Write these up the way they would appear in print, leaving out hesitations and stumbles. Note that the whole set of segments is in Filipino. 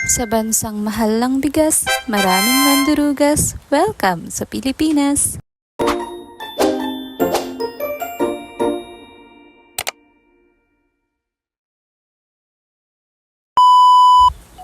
Sa bansang mahal ng bigas, maraming mandurugas. Welcome sa Pilipinas!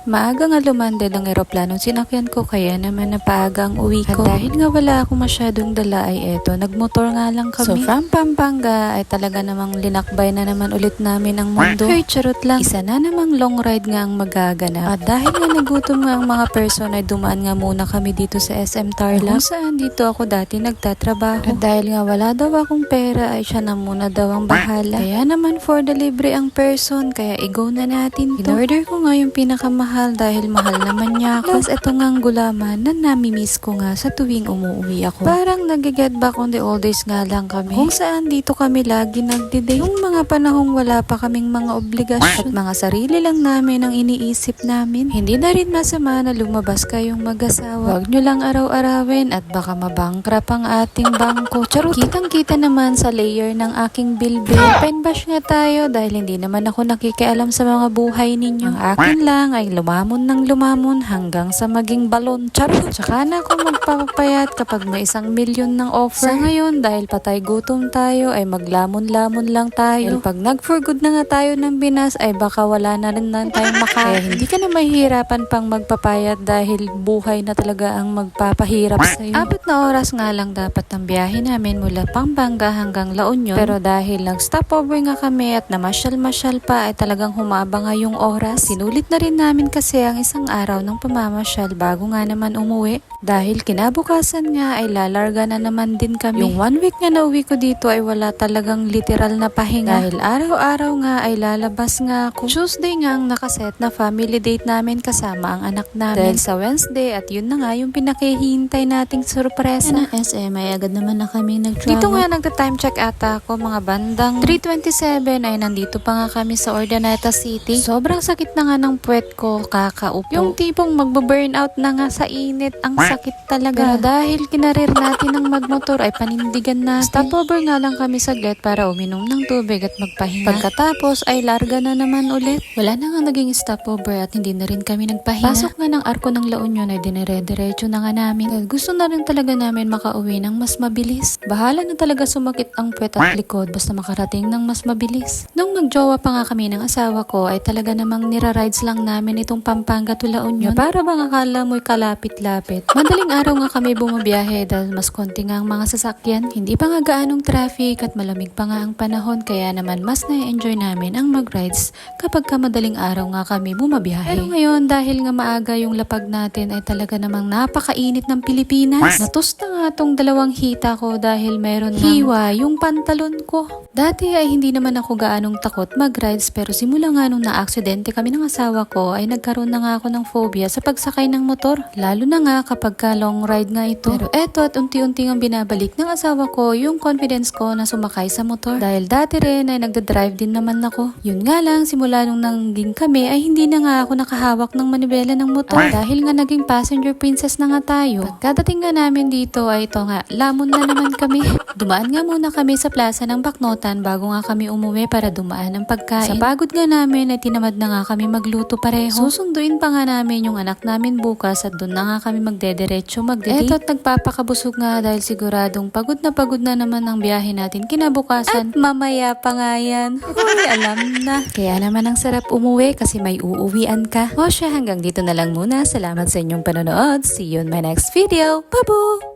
Maaga nga lumandad ang eroplanong sinakyan ko kaya naman napaaga ang uwi ko. At dahil nga wala akong masyadong dala ay eto, nagmotor nga lang kami. So from Pampanga ay talaga namang linakbay na naman ulit namin ang mundo. Hey, charot lang. Isa na namang long ride nga ang magaganap. At dahil nga nagutom nga ang mga person ay dumaan nga muna kami dito sa SM Tarlac. Kung saan dito ako dati nagtatrabaho. At dahil nga wala daw akong pera ay siya na muna daw ang bahala. Kaya naman for delivery ang person kaya i-go na natin to. In-order ko nga yung pinakamahal dahil mahal naman niya ako. Plus ito nga ang gulaman na nami-miss ko nga sa tuwing umuwi ako. Parang nag-get back on the old days nga lang kami. Kung saan dito kami lagi nagdi-date. Yung mga panahong wala pa kaming mga obligasyon at mga sarili lang namin ang iniisip namin. Hindi na rin masama na lumabas kayong mag-asawa. Huwag nyo lang araw-arawin at baka mabankrupt ang ating bangko. Charot! Kitang-kita naman sa layer ng aking bilbil. Penbash nga tayo dahil hindi naman ako nakikialam sa mga buhay ninyo. Ang akin lang ay lumamon ng lumamon hanggang sa maging balon. Charot! Tsaka na ako magpapayat kapag may 1 milyon ng offer. Sa ngayon, dahil patay gutom tayo, ay maglamon-lamon lang tayo. Pag nag-for good na nga tayo ng binas, ay baka wala na rin na tayong makain. Kaya hindi ka na mahihirapan pang magpapayat dahil buhay na talaga ang magpapahirap sa'yo. 4 na oras nga lang dapat ang biyahe namin mula Pampanga hanggang La Union. Pero dahil nag-stopover nga kami at namasyal-masyal pa, ay talagang humaba nga yung oras. Sinulit na rin namin kasi ang isang araw ng pamamasyal bago nga naman umuwi. Dahil kinabukasan nga ay lalarga na naman din kami. Yung 1 week nga na uwi ko dito ay wala talagang literal na pahinga. Dahil araw-araw nga ay lalabas nga ako. Tuesday nga ang nakaset na family date namin kasama ang anak namin. Dahil sa Wednesday at yun na nga yung pinakihintay nating sorpresa. Na SM ay agad naman na kami nag-travel. Dito nga nagta-time check ata ako mga bandang 3:27 ay nandito pa nga kami sa Urdaneta City. Sobrang sakit na nga ng puwet ko kakaupo. Yung tipong magbo-burnout na nga sa init. Ang sakit talaga. Pero dahil kinarir natin ng magmotor ay panindigan natin. Stopover nga lang kami saglit para uminom ng tubig at magpahinga. Pagkatapos ay larga na naman ulit. Wala na nga naging stopover at hindi na rin kami nagpahinga. Pasok nga ng arko ng La Union ay dinire-diretso na nga namin. Dahil gusto na rin talaga namin makauwi ng mas mabilis. Bahala na talaga sumakit ang puwet at likod basta makarating ng mas mabilis. Nung magjowa pa nga kami ng asawa ko ay talaga namang nira-rides lang namin itong Pampanga to La Union. Para bang akala mo'y kalapit-lapit. Madaling araw nga kami bumabiyahe dahil mas konti nga ang mga sasakyan. Hindi pa nga gaanong traffic at malamig pa nga ang panahon kaya naman mas na-enjoy namin ang mag-rides kapag ka madaling araw nga kami bumabiyahe. Pero ngayon dahil nga maaga yung lapag natin ay talaga namang napakainit ng Pilipinas. Natusta nga tong 2 hita ko dahil meron ng hiwa yung pantalon ko. Dati ay hindi naman ako gaanong takot mag-rides pero simula nga nung na-aksidente kami ng asawa ko ay nagkaroon na nga ako ng phobia sa pagsakay ng motor. Lalo na nga kapag ka long ride nga ito. Pero eto at unti-unti ang binabalik ng asawa ko yung confidence ko na sumakay sa motor. Dahil dati rin ay nagda-drive din naman ako. Yun nga lang simula nung nangging kami ay hindi na nga ako nakahawak ng manibela ng motor. Dahil nga naging passenger princess na nga tayo. Pagkadating nga namin dito ay ito nga, lamon na naman kami. Dumaan nga muna kami sa plaza ng Baknotan bago nga kami umuwi para dumaan ng pagkain. Sa pagod nga namin ay tinamad na nga kami magluto pareho. Susunduin pa nga namin yung anak namin bukas at doon na nga kami magdediretso magdedate. Eto at nagpapakabusog nga dahil siguradong pagod na naman ang biyahe natin kinabukasan. At mamaya pa nga yan. Uy, alam na. Kaya naman ang sarap umuwi kasi may uuwian ka. O siya, hanggang dito na lang muna. Salamat sa inyong panonood. See you in my next video. Babu!